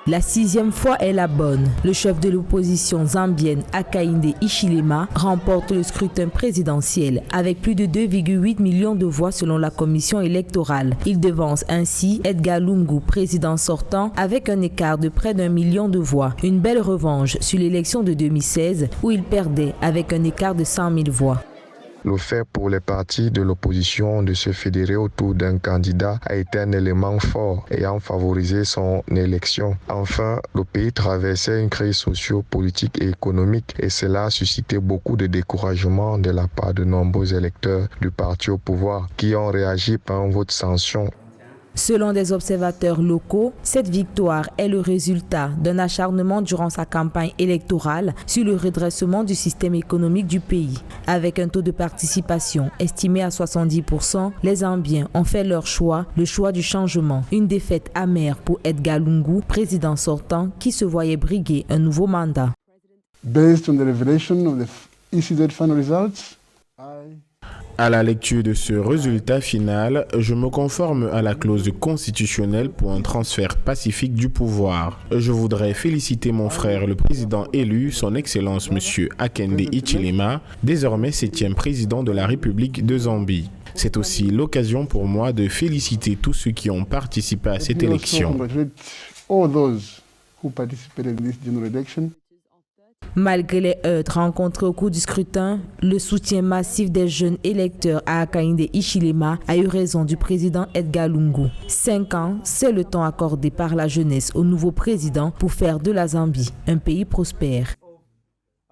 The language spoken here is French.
La 6e fois est la bonne. Le chef de l'opposition zambienne Hakainde Hichilema remporte le scrutin présidentiel avec plus de 2,8 millions de voix selon la commission électorale. Il devance ainsi Edgar Lungu, président sortant, avec un écart de près d'1 million de voix. Une belle revanche sur l'élection de 2016 où il perdait avec un écart de 100 000 voix. Le fait pour les partis de l'opposition de se fédérer autour d'un candidat a été un élément fort ayant favorisé son élection. Enfin, le pays traversait une crise socio-politique et économique et cela a suscité beaucoup de découragement de la part de nombreux électeurs du parti au pouvoir qui ont réagi par un vote sanction. Selon des observateurs locaux, cette victoire est le résultat d'un acharnement durant sa campagne électorale sur le redressement du système économique du pays. Avec un taux de participation estimé à 70%, les Zambiens ont fait leur choix, le choix du changement. Une défaite amère pour Edgar Lungu, président sortant, qui se voyait briguer un nouveau mandat. Based on the revelation of the ECZ final results, À la lecture de ce résultat final, je me conforme à la clause constitutionnelle pour un transfert pacifique du pouvoir. Je voudrais féliciter mon frère, le président élu, son Excellence M. Hakainde Hichilema, désormais 7e président de la République de Zambie. C'est aussi l'occasion pour moi de féliciter tous ceux qui ont participé à cette élection. Malgré les heurts rencontrés au cours du scrutin, le soutien massif des jeunes électeurs à Hakainde Hichilema a eu raison du président Edgar Lungu. 5 ans, c'est le temps accordé par la jeunesse au nouveau président pour faire de la Zambie un pays prospère.